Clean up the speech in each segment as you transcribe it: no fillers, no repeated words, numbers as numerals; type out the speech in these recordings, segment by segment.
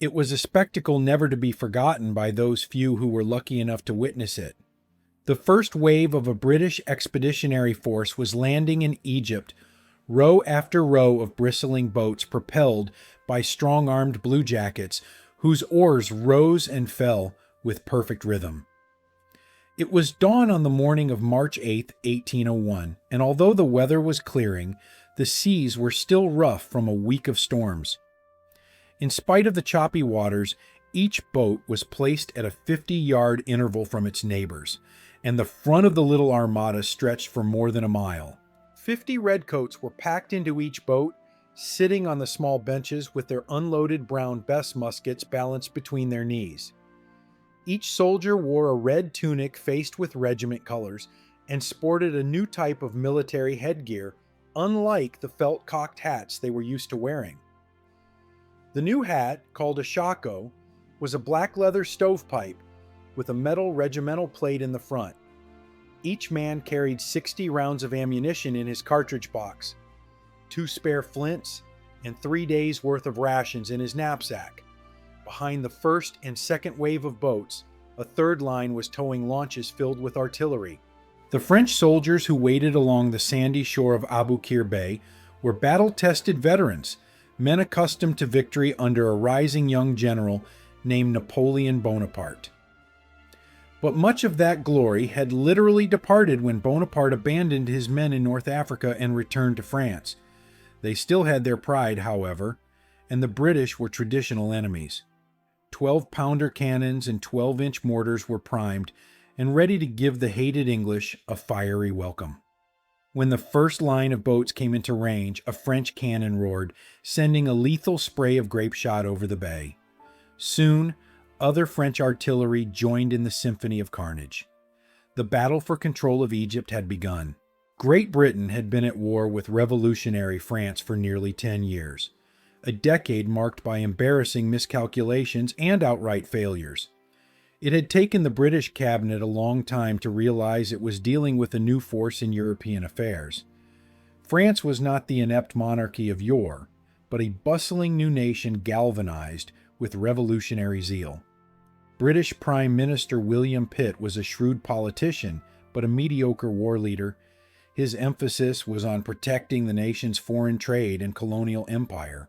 It was a spectacle never to be forgotten by those few who were lucky enough to witness it. The first wave of a British expeditionary force was landing in Egypt, row after row of bristling boats propelled by strong-armed bluejackets whose oars rose and fell with perfect rhythm. It was dawn on the morning of March 8, 1801, and although the weather was clearing, the seas were still rough from a week of storms. In spite of the choppy waters, each boat was placed at a 50-yard interval from its neighbors, and the front of the little armada stretched for more than a mile. 50 redcoats were packed into each boat, sitting on the small benches with their unloaded brown Bess muskets balanced between their knees. Each soldier wore a red tunic faced with regiment colors and sported a new type of military headgear, unlike the felt cocked hats they were used to wearing. The new hat, called a shako, was a black leather stovepipe with a metal regimental plate in the front. Each man carried 60 rounds of ammunition in his cartridge box, 2 spare flints, and 3 days' worth of rations in his knapsack. Behind the first and second wave of boats, a third line was towing launches filled with artillery. The French soldiers who waited along the sandy shore of Aboukir Bay were battle-tested veterans, men accustomed to victory under a rising young general named Napoleon Bonaparte. But much of that glory had literally departed when Bonaparte abandoned his men in North Africa and returned to France. They still had their pride, however, and the British were traditional enemies. 12-pounder cannons and 12-inch mortars were primed and ready to give the hated English a fiery welcome. When the first line of boats came into range, a French cannon roared, sending a lethal spray of grape shot over the bay. Soon, other French artillery joined in the symphony of carnage. The battle for control of Egypt had begun. Great Britain had been at war with revolutionary France for nearly 10 years, a decade marked by embarrassing miscalculations and outright failures. It had taken the British cabinet a long time to realize it was dealing with a new force in European affairs. France was not the inept monarchy of yore, but a bustling new nation galvanized with revolutionary zeal. British Prime Minister William Pitt was a shrewd politician, but a mediocre war leader. His emphasis was on protecting the nation's foreign trade and colonial empire.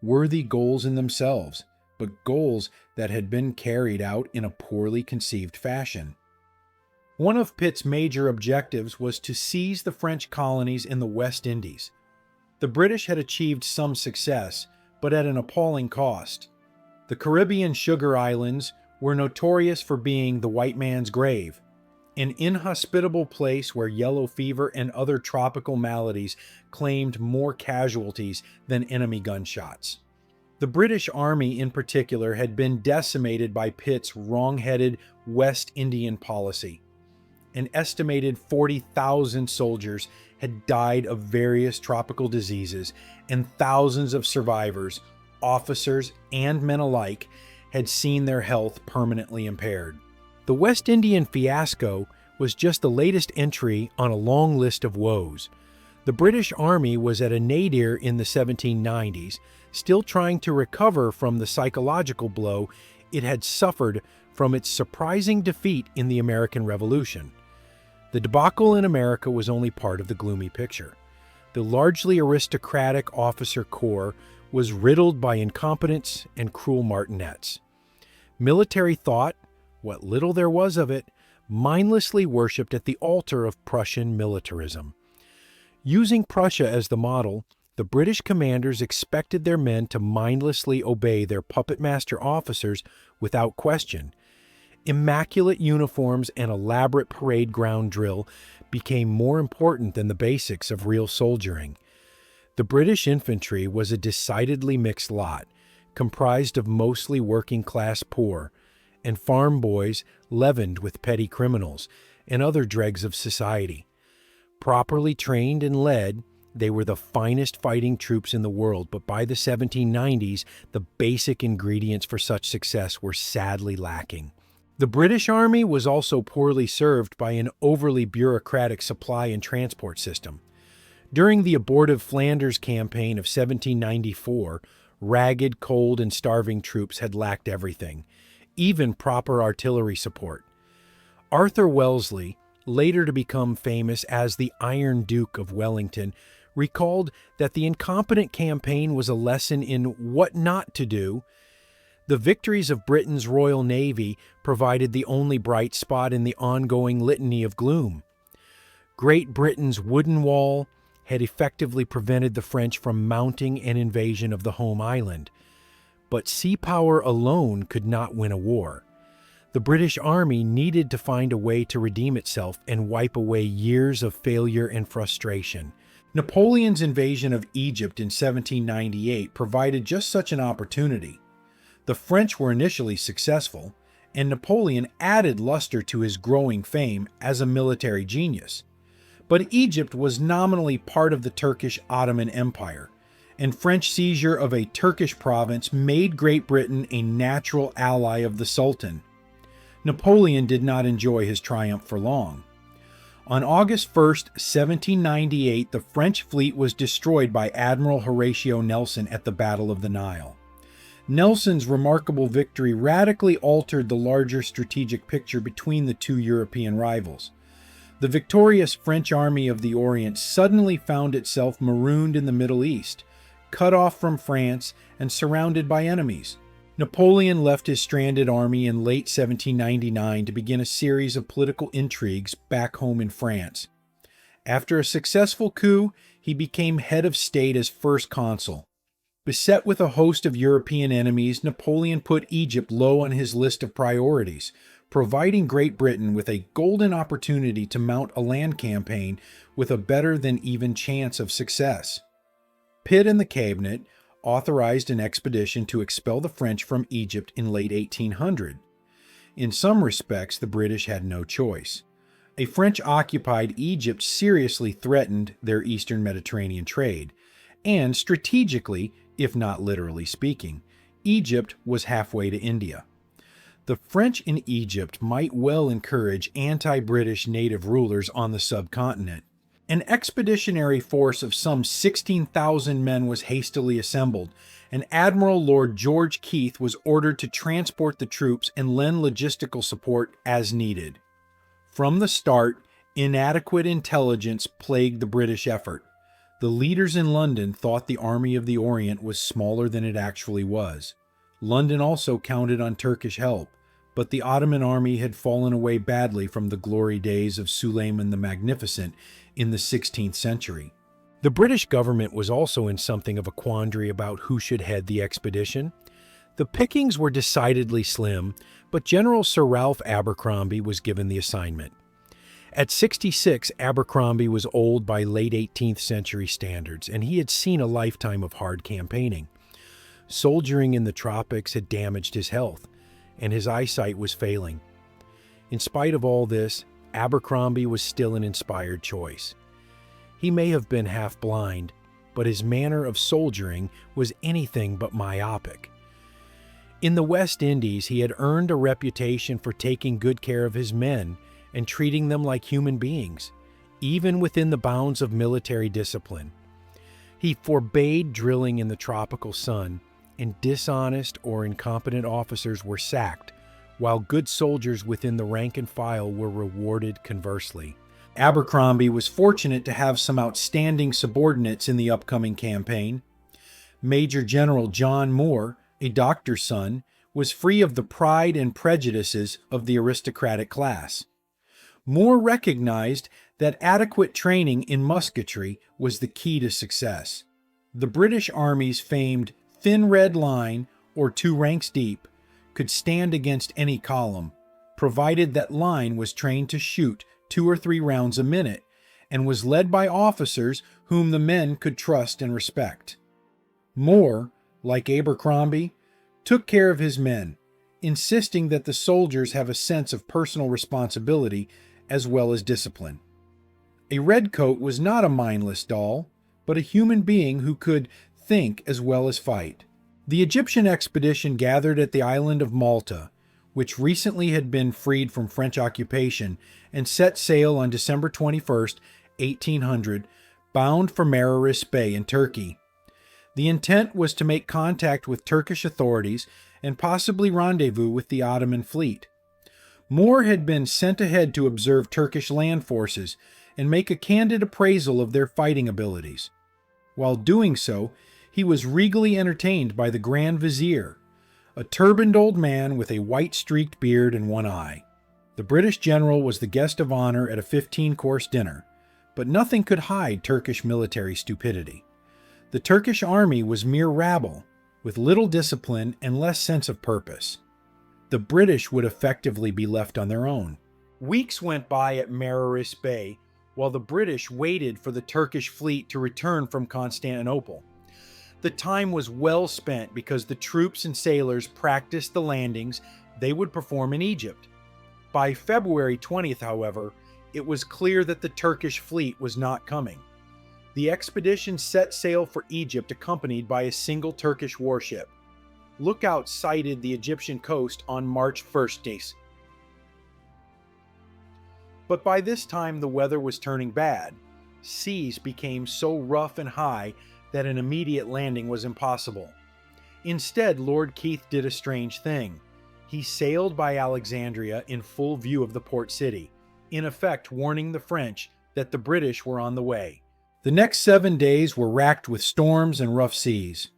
Worthy goals in themselves, but goals that had been carried out in a poorly conceived fashion. One of Pitt's major objectives was to seize the French colonies in the West Indies. The British had achieved some success, but at an appalling cost. The Caribbean Sugar Islands were notorious for being the white man's grave, an inhospitable place where yellow fever and other tropical maladies claimed more casualties than enemy gunshots. The British Army in particular had been decimated by Pitt's wrong-headed West Indian policy. An estimated 40,000 soldiers had died of various tropical diseases, and thousands of survivors, officers and men alike, had seen their health permanently impaired. The West Indian fiasco was just the latest entry on a long list of woes. The British Army was at a nadir in the 1790s, still trying to recover from the psychological blow it had suffered from its surprising defeat in the American Revolution. The debacle in America was only part of the gloomy picture. The largely aristocratic officer corps was riddled by incompetence and cruel martinets. Military thought, what little there was of it, mindlessly worshipped at the altar of Prussian militarism. Using Prussia as the model, the British commanders expected their men to mindlessly obey their puppet master officers without question. Immaculate uniforms and elaborate parade ground drill became more important than the basics of real soldiering. The British infantry was a decidedly mixed lot, comprised of mostly working-class poor, and farm boys leavened with petty criminals and other dregs of society. Properly trained and led, they were the finest fighting troops in the world, but by the 1790s, the basic ingredients for such success were sadly lacking. The British Army was also poorly served by an overly bureaucratic supply and transport system. During the abortive Flanders campaign of 1794, Ragged, cold, and starving troops had lacked everything, even proper artillery support. Arthur Wellesley, later to become famous as the Iron Duke of Wellington, recalled that the incompetent campaign was a lesson in what not to do. The victories of Britain's Royal Navy provided the only bright spot in the ongoing litany of gloom. Great Britain's wooden wall had effectively prevented the French from mounting an invasion of the home island. But sea power alone could not win a war. The British Army needed to find a way to redeem itself and wipe away years of failure and frustration. Napoleon's invasion of Egypt in 1798 provided just such an opportunity. The French were initially successful, and Napoleon added luster to his growing fame as a military genius. But Egypt was nominally part of the Turkish Ottoman Empire, and French seizure of a Turkish province made Great Britain a natural ally of the Sultan. Napoleon did not enjoy his triumph for long. On August 1, 1798, the French fleet was destroyed by Admiral Horatio Nelson at the Battle of the Nile. Nelson's remarkable victory radically altered the larger strategic picture between the two European rivals. The victorious French army of the Orient suddenly found itself marooned in the Middle East, cut off from France and surrounded by enemies. Napoleon left his stranded army in late 1799 to begin a series of political intrigues back home in France. After a successful coup, he became head of state as first consul. Beset with a host of European enemies, Napoleon put Egypt low on his list of priorities, providing Great Britain with a golden opportunity to mount a land campaign with a better than even chance of success. Pitt and the cabinet authorized an expedition to expel the French from Egypt in late 1800. In some respects, the British had no choice. A French-occupied Egypt seriously threatened their eastern Mediterranean trade, and strategically, if not literally speaking, Egypt was halfway to India. The French in Egypt might well encourage anti-British native rulers on the subcontinent. An expeditionary force of some 16,000 men was hastily assembled, and Admiral Lord George Keith was ordered to transport the troops and lend logistical support as needed. From the start, inadequate intelligence plagued the British effort. The leaders in London thought the Army of the Orient was smaller than it actually was. London also counted on Turkish help, but the Ottoman army had fallen away badly from the glory days of Suleiman the Magnificent in the 16th century. The British government was also in something of a quandary about who should head the expedition. The pickings were decidedly slim, but General Sir Ralph Abercromby was given the assignment. At 66, Abercrombie was old by late 18th century standards, and he had seen a lifetime of hard campaigning. Soldiering in the tropics had damaged his health, and his eyesight was failing. In spite of all this, Abercrombie was still an inspired choice. He may have been half blind, but his manner of soldiering was anything but myopic. In the West Indies, he had earned a reputation for taking good care of his men and treating them like human beings, even within the bounds of military discipline. He forbade drilling in the tropical sun, and dishonest or incompetent officers were sacked, while good soldiers within the rank and file were rewarded conversely. Abercrombie was fortunate to have some outstanding subordinates in the upcoming campaign. Major General John Moore, a doctor's son, was free of the pride and prejudices of the aristocratic class. Moore recognized that adequate training in musketry was the key to success. The British Army's famed thin red line, or 2 ranks deep, could stand against any column, provided that line was trained to shoot 2 or 3 rounds a minute and was led by officers whom the men could trust and respect. Moore, like Abercrombie, took care of his men, insisting that the soldiers have a sense of personal responsibility as well as discipline. A redcoat was not a mindless doll, but a human being who could think as well as fight. The Egyptian expedition gathered at the island of Malta, which recently had been freed from French occupation, and set sail on December 21, 1800, bound for Marmaris Bay in Turkey. The intent was to make contact with Turkish authorities and possibly rendezvous with the Ottoman fleet. Moore had been sent ahead to observe Turkish land forces and make a candid appraisal of their fighting abilities. While doing so, he was regally entertained by the Grand Vizier, a turbaned old man with a white-streaked beard and one eye. The British general was the guest of honor at a 15-course dinner, but nothing could hide Turkish military stupidity. The Turkish army was mere rabble, with little discipline and less sense of purpose. The British would effectively be left on their own. Weeks went by at Aboukir Bay while the British waited for the Turkish fleet to return from Constantinople. The time was well spent because the troops and sailors practiced the landings they would perform in Egypt. By February 20th, however, it was clear that the Turkish fleet was not coming. The expedition set sail for Egypt accompanied by a single Turkish warship. Lookouts sighted the Egyptian coast on March 1st. But by this time the weather was turning bad. Seas became so rough and high that an immediate landing was impossible. Instead, Lord Keith did a strange thing. He sailed by Alexandria in full view of the port city, in effect warning the French that the British were on the way. The next 7 days were racked with storms and rough seas.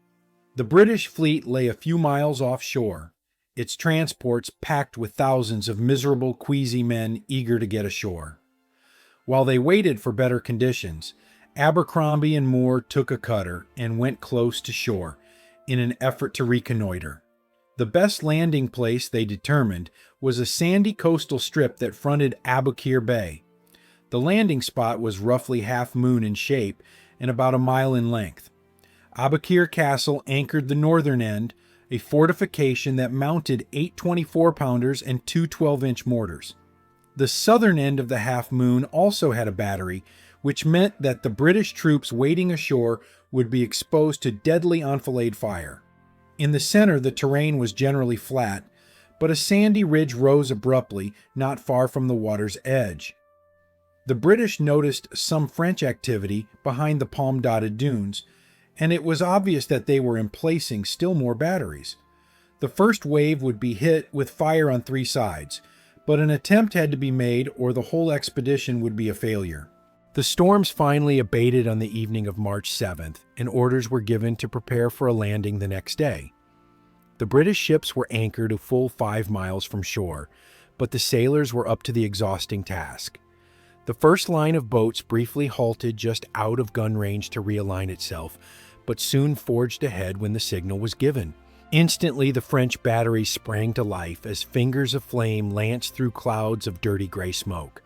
The British fleet lay a few miles offshore, its transports packed with thousands of miserable, queasy men eager to get ashore. While they waited for better conditions, Abercrombie and Moore took a cutter and went close to shore in an effort to reconnoiter. The best landing place, they determined, was a sandy coastal strip that fronted Aboukir Bay. The landing spot was roughly half-moon in shape and about a mile in length. Aboukir Castle anchored the northern end, a fortification that mounted 8 24-pounders and 2 12-inch mortars. The southern end of the half-moon also had a battery, which meant that the British troops waiting ashore would be exposed to deadly enfilade fire. In the center, the terrain was generally flat, but a sandy ridge rose abruptly not far from the water's edge. The British noticed some French activity behind the palm-dotted dunes, and it was obvious that they were emplacing still more batteries. The first wave would be hit with fire on 3 sides, but an attempt had to be made or the whole expedition would be a failure. The storms finally abated on the evening of March 7th, and orders were given to prepare for a landing the next day. The British ships were anchored a full 5 miles from shore, but the sailors were up to the exhausting task. The first line of boats briefly halted just out of gun range to realign itself, but soon forged ahead when the signal was given. Instantly, the French batteries sprang to life as fingers of flame lanced through clouds of dirty gray smoke.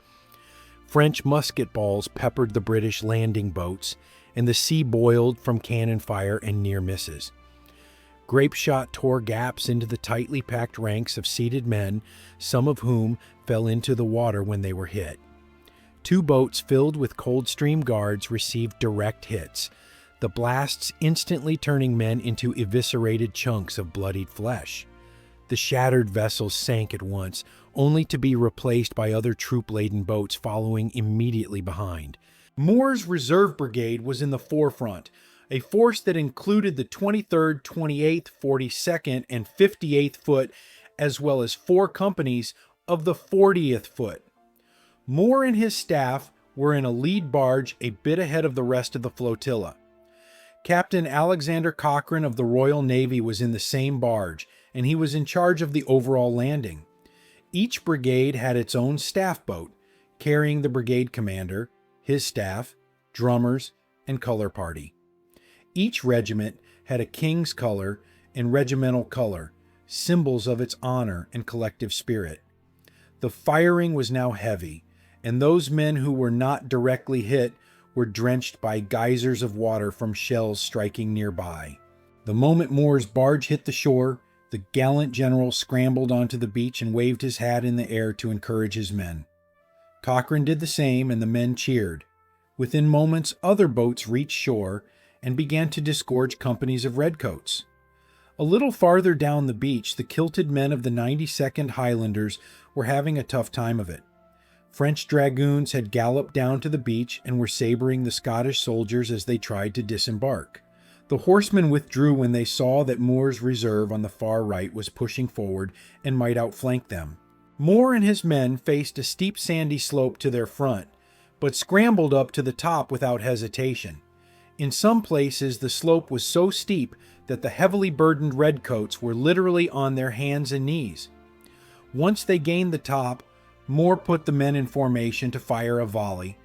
French musket balls peppered the British landing boats, and the sea boiled from cannon fire and near misses. Grape shot tore gaps into the tightly packed ranks of seated men, some of whom fell into the water when they were hit. 2 boats filled with Coldstream Guards received direct hits, the blasts instantly turning men into eviscerated chunks of bloodied flesh. The shattered vessels sank at once, only to be replaced by other troop-laden boats following immediately behind. Moore's Reserve Brigade was in the forefront, a force that included the 23rd, 28th, 42nd, and 58th Foot, as well as 4 companies of the 40th Foot. Moore and his staff were in a lead barge a bit ahead of the rest of the flotilla. Captain Alexander Cochrane of the Royal Navy was in the same barge, and he was in charge of the overall landing. Each brigade had its own staff boat, carrying the brigade commander, his staff, drummers, and color party. Each regiment had a king's color and regimental color, symbols of its honor and collective spirit. The firing was now heavy, and those men who were not directly hit were drenched by geysers of water from shells striking nearby. The moment Moore's barge hit the shore, the gallant general scrambled onto the beach and waved his hat in the air to encourage his men. Cochrane did the same, and the men cheered. Within moments, other boats reached shore and began to disgorge companies of redcoats. A little farther down the beach, the kilted men of the 92nd Highlanders were having a tough time of it. French dragoons had galloped down to the beach and were sabering the Scottish soldiers as they tried to disembark. The horsemen withdrew when they saw that Moore's reserve on the far right was pushing forward and might outflank them. Moore and his men faced a steep sandy slope to their front, but scrambled up to the top without hesitation. In some places, the slope was so steep that the heavily burdened redcoats were literally on their hands and knees. Once they gained the top, Moore put the men in formation to fire a volley,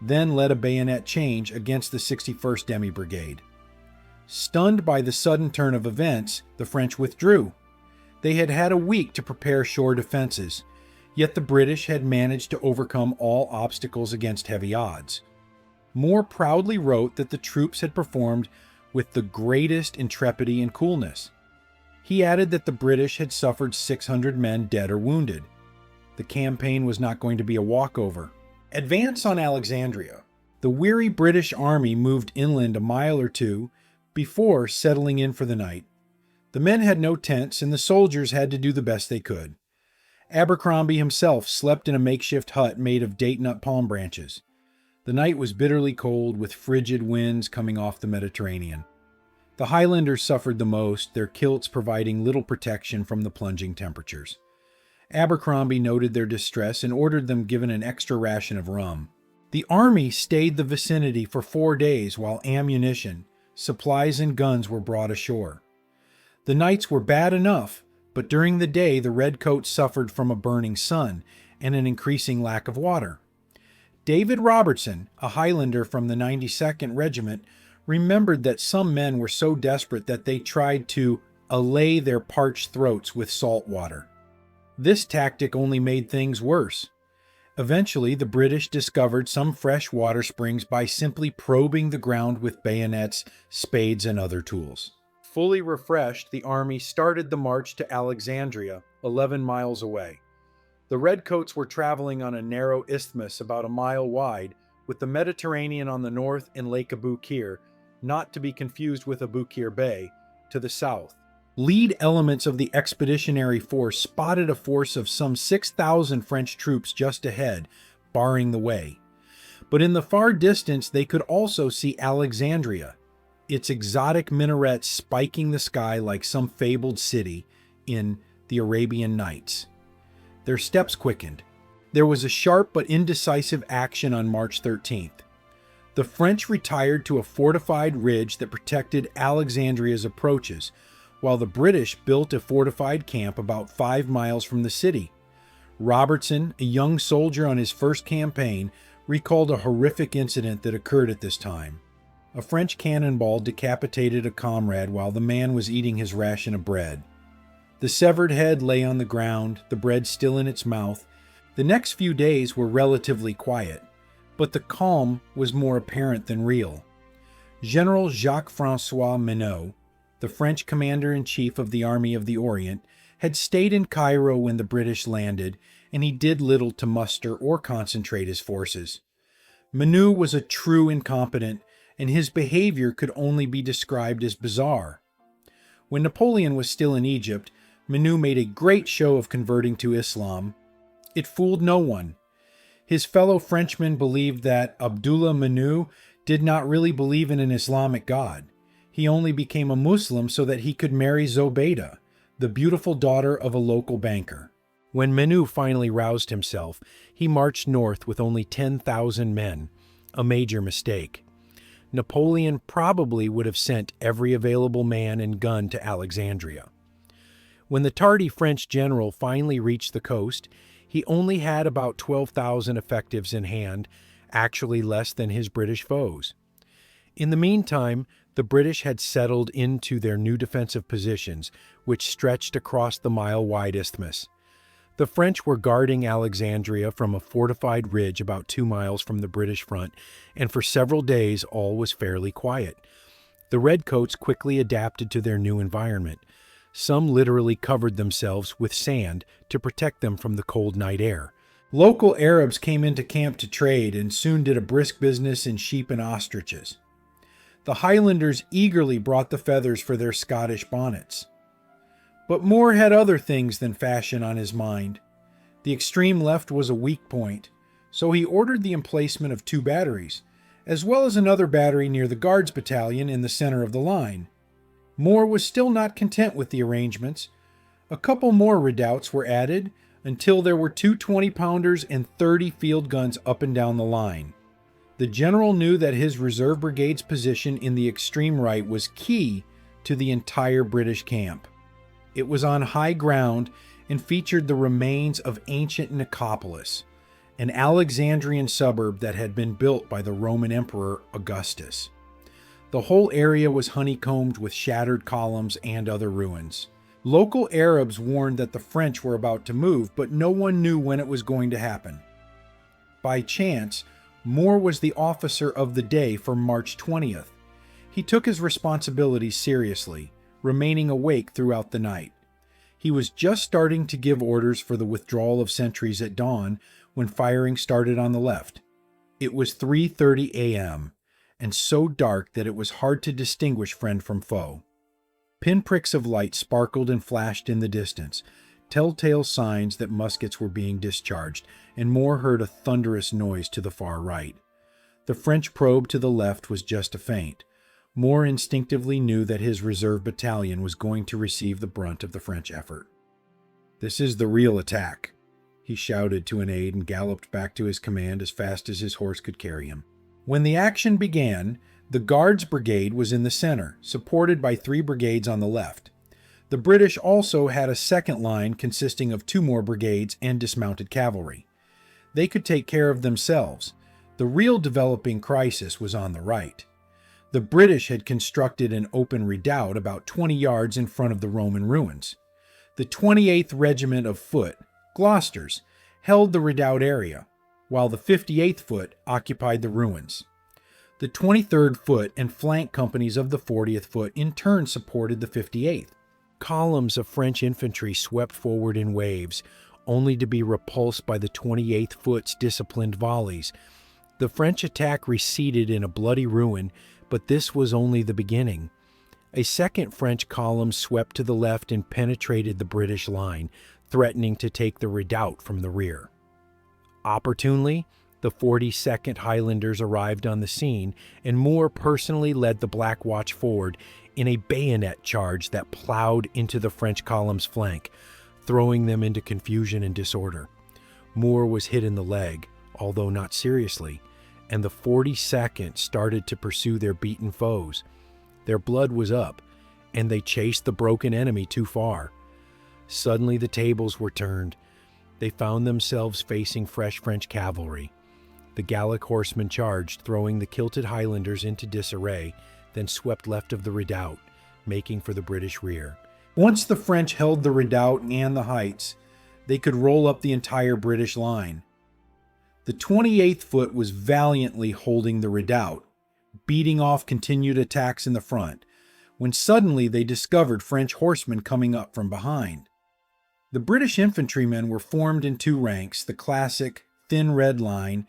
then led a bayonet change against the 61st Demi Brigade. Stunned by the sudden turn of events, the French withdrew. They had had a week to prepare shore defenses, yet the British had managed to overcome all obstacles against heavy odds. Moore proudly wrote that the troops had performed with the greatest intrepidity and coolness. He added that the British had suffered 600 men dead or wounded. The campaign was not going to be a walkover. Advance on Alexandria. The weary British army moved inland a mile or two before settling in for the night. The men had no tents, and the soldiers had to do the best they could. Abercrombie himself slept in a makeshift hut made of date nut palm branches. The night was bitterly cold, with frigid winds coming off the Mediterranean. The Highlanders suffered the most, their kilts providing little protection from the plunging temperatures. Abercrombie noted their distress and ordered them given an extra ration of rum. The army stayed the vicinity for 4 days while ammunition, supplies, and guns were brought ashore. The nights were bad enough, but during the day the redcoats suffered from a burning sun and an increasing lack of water. David Robertson, a Highlander from the 92nd Regiment, remembered that some men were so desperate that they tried to allay their parched throats with salt water. This tactic only made things worse. Eventually, the British discovered some fresh water springs by simply probing the ground with bayonets, spades, and other tools. Fully refreshed, the army started the march to Alexandria, 11 miles away. The redcoats were traveling on a narrow isthmus about a mile wide, with the Mediterranean on the north and Lake Aboukir, not to be confused with Aboukir Bay, to the south. Lead elements of the expeditionary force spotted a force of some 6,000 French troops just ahead, barring the way. But in the far distance they could also see Alexandria, its exotic minarets spiking the sky like some fabled city in the Arabian Nights. Their steps quickened. There was a sharp but indecisive action on March 13th. The French retired to a fortified ridge that protected Alexandria's approaches, while the British built a fortified camp about 5 miles from the city. Robertson, a young soldier on his first campaign, recalled a horrific incident that occurred at this time. A French cannonball decapitated a comrade while the man was eating his ration of bread. The severed head lay on the ground, the bread still in its mouth. The next few days were relatively quiet, but the calm was more apparent than real. General Jacques-François Menot, the French commander-in-chief of the Army of the Orient, had stayed in Cairo when the British landed, and he did little to muster or concentrate his forces. Menot was a true incompetent, and his behavior could only be described as bizarre. When Napoleon was still in Egypt, Menot made a great show of converting to Islam. It fooled no one. His fellow Frenchmen believed that Abdullah Menot did not really believe in an Islamic God. He only became a Muslim so that he could marry Zobeida, the beautiful daughter of a local banker. When Menot finally roused himself, he marched north with only 10,000 men, a major mistake. Napoleon probably would have sent every available man and gun to Alexandria. When the tardy French general finally reached the coast, he only had about 12,000 effectives in hand, actually less than his British foes. In the meantime, the British had settled into their new defensive positions, which stretched across the mile-wide isthmus. The French were guarding Alexandria from a fortified ridge about 2 miles from the British front, and for several days all was fairly quiet. The redcoats quickly adapted to their new environment. Some literally covered themselves with sand to protect them from the cold night air. Local Arabs came into camp to trade and soon did a brisk business in sheep and ostriches. The Highlanders eagerly brought the feathers for their Scottish bonnets. But Moore had other things than fashion on his mind. The extreme left was a weak point, so he ordered the emplacement of 2 batteries, as well as another battery near the Guards Battalion in the center of the line. Moore was still not content with the arrangements. A couple more redoubts were added until there were two 20-pounders and 30 field guns up and down the line. The general knew that his reserve brigade's position in the extreme right was key to the entire British camp. It was on high ground and featured the remains of ancient Nicopolis, an Alexandrian suburb that had been built by the Roman Emperor Augustus. The whole area was honeycombed with shattered columns and other ruins. Local Arabs warned that the French were about to move, but no one knew when it was going to happen. By chance, Moore was the officer of the day for March 20th. He took his responsibilities seriously, remaining awake throughout the night. He was just starting to give orders for the withdrawal of sentries at dawn when firing started on the left. It was 3:30 a.m., and so dark that it was hard to distinguish friend from foe. Pinpricks of light sparkled and flashed in the distance, telltale signs that muskets were being discharged, and Moore heard a thunderous noise to the far right. The French probe to the left was just a feint. Moore instinctively knew that his reserve battalion was going to receive the brunt of the French effort. "This is the real attack," he shouted to an aide and galloped back to his command as fast as his horse could carry him. When the action began, the Guards Brigade was in the center, supported by 3 brigades on the left. The British also had a second line consisting of 2 more brigades and dismounted cavalry. They could take care of themselves. The real developing crisis was on the right. The British had constructed an open redoubt about 20 yards in front of the Roman ruins. The 28th Regiment of Foot, Gloucesters, held the redoubt area, while the 58th Foot occupied the ruins. The 23rd Foot and flank companies of the 40th Foot in turn supported the 58th. Columns of French infantry swept forward in waves, only to be repulsed by the 28th Foot's disciplined volleys. The French attack receded in a bloody ruin, but this was only the beginning. A second French column swept to the left and penetrated the British line, threatening to take the redoubt from the rear. Opportunely, the 42nd Highlanders arrived on the scene, and Moore personally led the Black Watch forward in a bayonet charge that plowed into the French column's flank, throwing them into confusion and disorder. Moore was hit in the leg, although not seriously, and the 42nd started to pursue their beaten foes. Their blood was up, and they chased the broken enemy too far. Suddenly the tables were turned. They found themselves facing fresh French cavalry. The Gallic horsemen charged, throwing the kilted Highlanders into disarray, then swept left of the redoubt, making for the British rear. Once the French held the redoubt and the heights, they could roll up the entire British line. The 28th Foot was valiantly holding the redoubt, beating off continued attacks in the front, when suddenly they discovered French horsemen coming up from behind. The British infantrymen were formed in 2 ranks, the classic thin red line,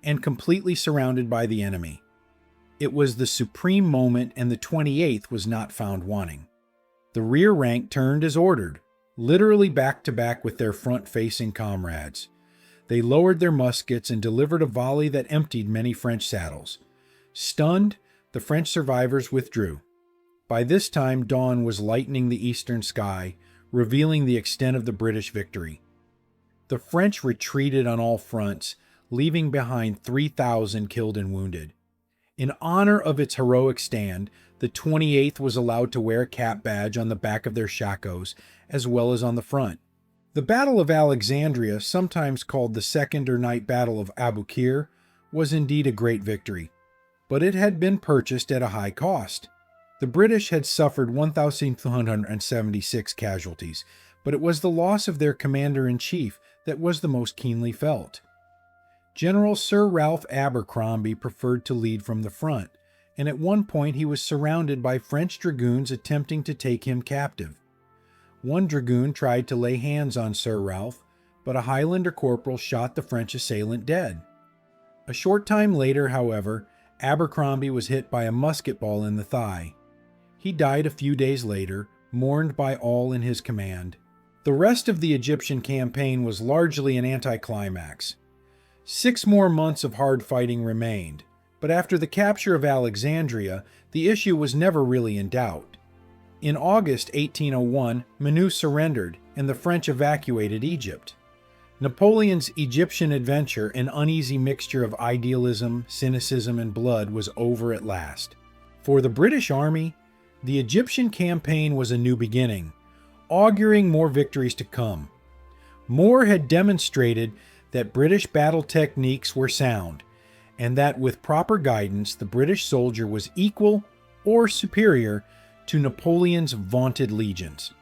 and completely surrounded by the enemy. It was the supreme moment, and the 28th was not found wanting. The rear rank turned as ordered, literally back to back with their front-facing comrades. They lowered their muskets and delivered a volley that emptied many French saddles. Stunned, the French survivors withdrew. By this time, dawn was lightening the eastern sky, revealing the extent of the British victory. The French retreated on all fronts, leaving behind 3,000 killed and wounded. In honor of its heroic stand, the 28th was allowed to wear a cap badge on the back of their shakos, as well as on the front. The Battle of Alexandria, sometimes called the Second or Night Battle of Aboukir, was indeed a great victory, but it had been purchased at a high cost. The British had suffered 1,276 casualties, but it was the loss of their commander-in-chief that was the most keenly felt. General Sir Ralph Abercromby preferred to lead from the front, and at one point he was surrounded by French dragoons attempting to take him captive. One dragoon tried to lay hands on Sir Ralph, but a Highlander corporal shot the French assailant dead. A short time later, however, Abercrombie was hit by a musket ball in the thigh. He died a few days later, mourned by all in his command. The rest of the Egyptian campaign was largely an anticlimax. 6 more months of hard fighting remained, But after the capture of Alexandria, the issue was never really in doubt. In August 1801, Menou surrendered and the French evacuated Egypt. Napoleon's Egyptian adventure, an uneasy mixture of idealism, cynicism, and blood, was over at last. For the British Army, the Egyptian campaign was a new beginning, auguring more victories to come. Moore had demonstrated that British battle techniques were sound, and that with proper guidance, the British soldier was equal or superior to Napoleon's vaunted legions.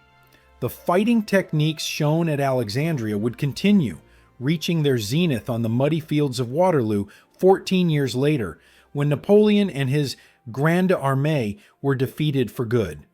The fighting techniques shown at Alexandria would continue, reaching their zenith on the muddy fields of Waterloo 14 years later, when Napoleon and his Grande Armée were defeated for good.